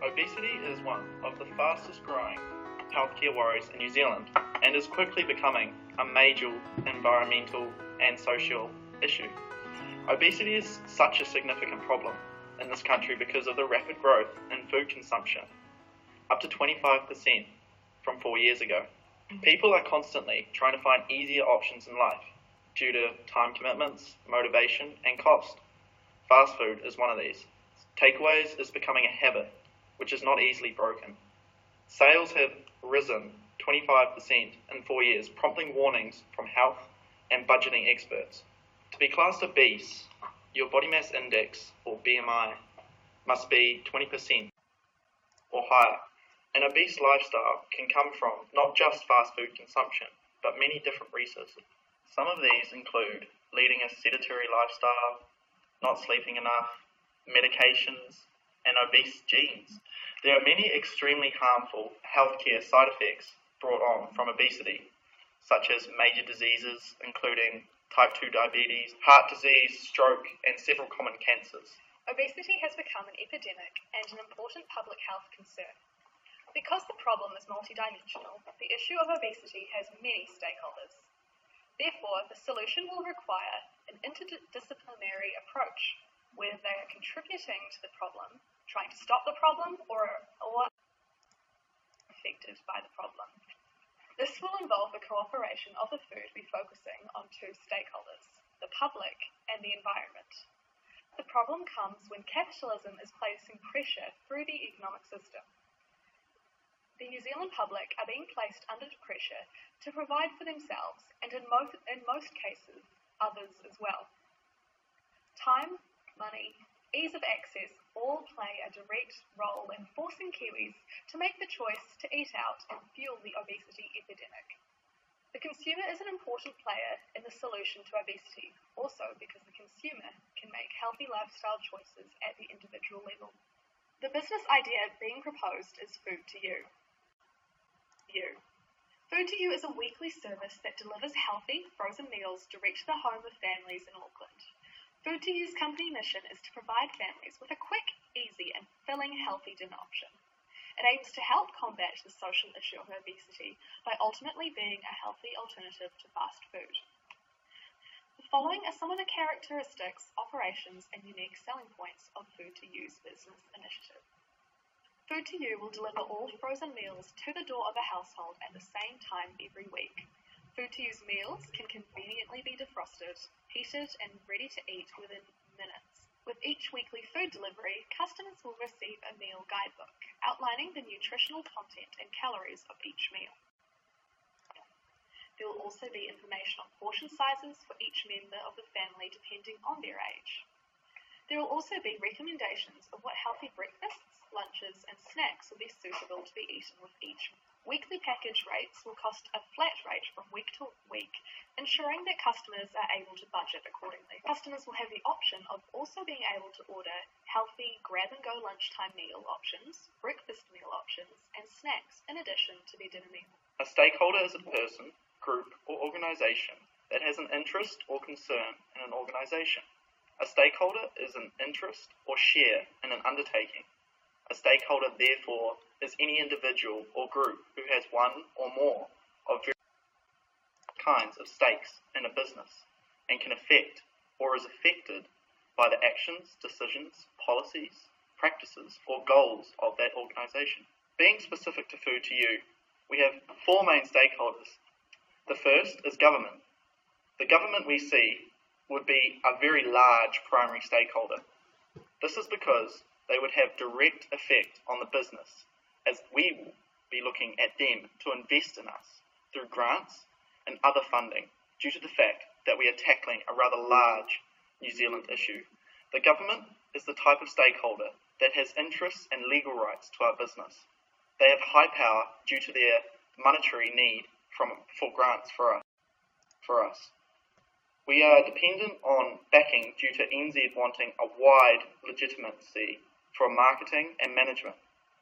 Obesity is one of the fastest growing healthcare worries in New Zealand and is quickly becoming a major environmental and social issue. Obesity is such a significant problem in this country because of the rapid growth in food consumption, up to 25% from 4 years ago. People are constantly trying to find easier options in life due to time commitments, motivation, and cost. Fast food is one of these. Takeaways is becoming a habit, which is not easily broken. Sales have risen 25% in 4 years, prompting warnings from health and budgeting experts. To be classed obese, your body mass index, or BMI, must be 20% or higher. An obese lifestyle can come from not just fast food consumption, but many different resources. Some of these include leading a sedentary lifestyle, not sleeping enough, medications, and obese genes. There are many extremely harmful healthcare side effects brought on from obesity, such as major diseases including type 2 diabetes, heart disease, stroke, and several common cancers. Obesity has become an epidemic and an important public health concern. Because the problem is multidimensional, the issue of obesity has many stakeholders. Therefore, the solution will require an interdisciplinary approach, where they are contributing to the problem, trying to stop the problem, or affected by the problem. This will involve the cooperation of the food be focusing on two stakeholders, the public and the environment. The problem comes when capitalism is placing pressure through the economic system. The New Zealand public are being placed under pressure to provide for themselves and in most cases, others as well. Time, money, ease of access all play a direct role in forcing Kiwis to make the choice to eat out and fuel the obesity epidemic. The consumer is an important player in the solution to obesity, also because the consumer can make healthy lifestyle choices at the individual level. The business idea being proposed is Food to You. Food to You is a weekly service that delivers healthy, frozen meals direct to the home of families in Auckland. Food to You's company mission is to provide families with a quick, easy, and filling healthy dinner option. It aims to help combat the social issue of obesity by ultimately being a healthy alternative to fast food. The following are some of the characteristics, operations, and unique selling points of Food to You's business initiative. Food to You will deliver all frozen meals to the door of a household at the same time every week. Food to You's meals can conveniently be defrosted, heated, and ready to eat within minutes. With each weekly food delivery, customers will receive a meal guidebook outlining the nutritional content and calories of each meal. There will also be information on portion sizes for each member of the family depending on their age. There will also be recommendations of what healthy breakfasts, lunches, and snacks will be suitable to be eaten with each. Weekly package rates will cost a flat rate from week to week, ensuring that customers are able to budget accordingly. Customers will have the option of also being able to order healthy grab-and-go lunchtime meal options, breakfast meal options, and snacks in addition to their dinner meal. A stakeholder is a person, group, or organisation that has an interest or concern in an organisation. A stakeholder is an interest or share in an undertaking. A stakeholder, therefore, is any individual or group who has one or more of various kinds of stakes in a business and can affect or is affected by the actions, decisions, policies, practices, or goals of that organisation. Being specific to Food to You, we have four main stakeholders. The first is government. The government we see would be a very large primary stakeholder. This is because they would have direct effect on the business, as we will be looking at them to invest in us through grants and other funding due to the fact that we are tackling a rather large New Zealand issue. The government is the type of stakeholder that has interests and legal rights to our business. They have high power due to their monetary need for grants for us. We are dependent on backing due to NZ wanting a wide legitimacy for marketing and management.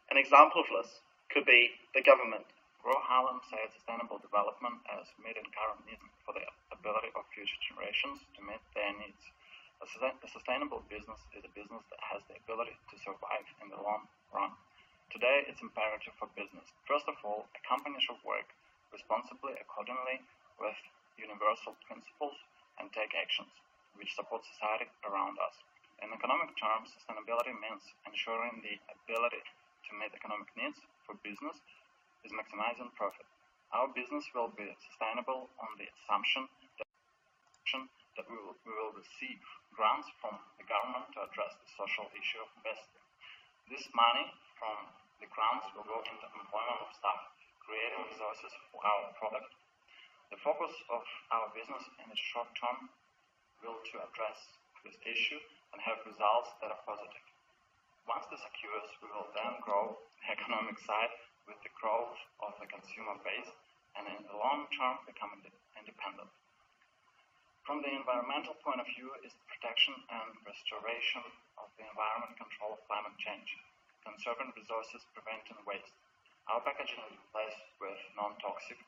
An example of this could be the government. Royal Highland says sustainable development as meeting current needs for the ability of future generations to meet their needs. A sustainable business is a business that has the ability to survive in the long run. Today, it's imperative for business. First of all, a company should work responsibly accordingly with universal principles and take actions which support society around us. In economic terms, sustainability means ensuring the ability to meet economic needs for business is maximizing profit. Our business will be sustainable on the assumption that we will receive grants from the government to address the social issue of investing. This money from the grants will go into employment of staff, creating resources for our product. The focus of our business in the short term will to address this issue and have results that are positive. Once this occurs, we will then grow the economic side with the growth of the consumer base and in the long term become independent. From the environmental point of view is the protection and restoration of the environment, control of climate change, conserving resources, preventing waste. Our packaging is replaced with non-toxic,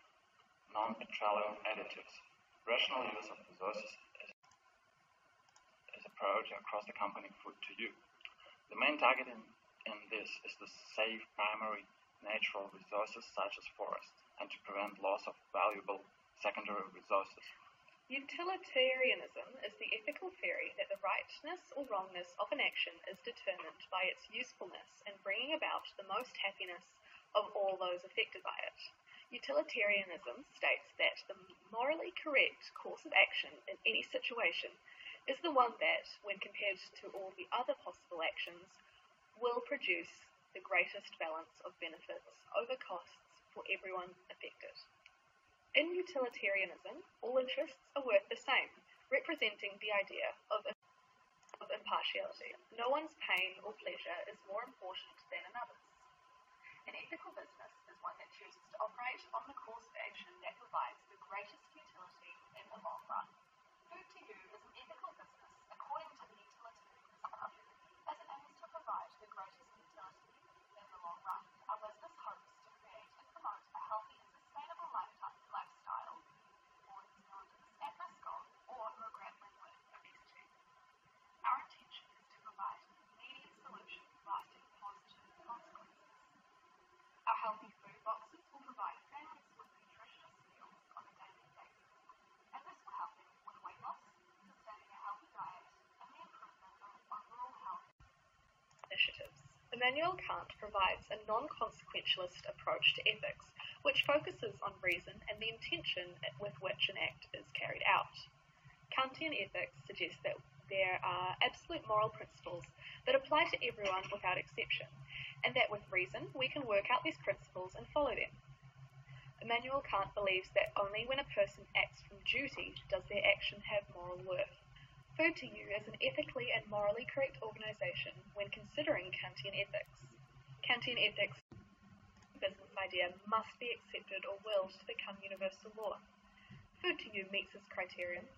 non-petroleum additives. Rational use of resources is a priority across the company food to you. The main target in this is to save primary natural resources such as forests and to prevent loss of valuable secondary resources. Utilitarianism is the ethical theory that the rightness or wrongness of an action is determined by its usefulness in bringing about the most happiness of all those affected by it. Utilitarianism states that the morally correct course of action in any situation is the one that, when compared to all the other possible actions, will produce the greatest balance of benefits over costs for everyone affected. In utilitarianism, all interests are worth the same, representing the idea of impartiality. No one's pain or pleasure is more important than another's. An ethical business is one that chooses to operate on the course of action that provides the greatest utility in the long run. Food to you is an ethical business according to the utilitarianism, as it aims to provide the greatest utility in the long run. Our business hopes to create and promote a healthy and sustainable lifestyle for New Zealanders at risk of or who are grappling with obesity. Our intention is to provide an immediate solution lasting positive consequences. Our healthy food boxes will provide families with nutritious meals on a daily basis, and this will help them with weight loss, sustaining a healthy diet, and the improvement of overall health. Initiatives. Immanuel Kant provides a non-consequentialist approach to ethics, which focuses on reason and the intention with which an act is carried out. Kantian ethics suggests that there are absolute moral principles that apply to everyone without exception, and that with reason we can work out these principles and follow them. Immanuel Kant believes that only when a person acts from duty does their action have moral worth. Food to You is an ethically and morally correct organization when considering Kantian ethics. Kantian ethics business idea must be accepted or willed to become universal law. Food to You meets this criterion,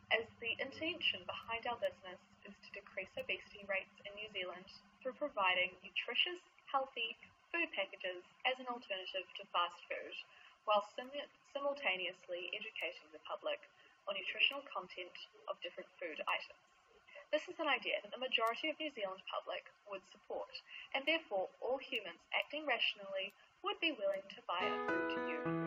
as the intention behind our business is to decrease obesity rates in New Zealand through providing nutritious, healthy food packages as an alternative to fast food, while simultaneously educating the public on nutritional content of different food items. This is an idea that the majority of New Zealand public would support, and therefore all humans acting rationally would be willing to buy a Food to You.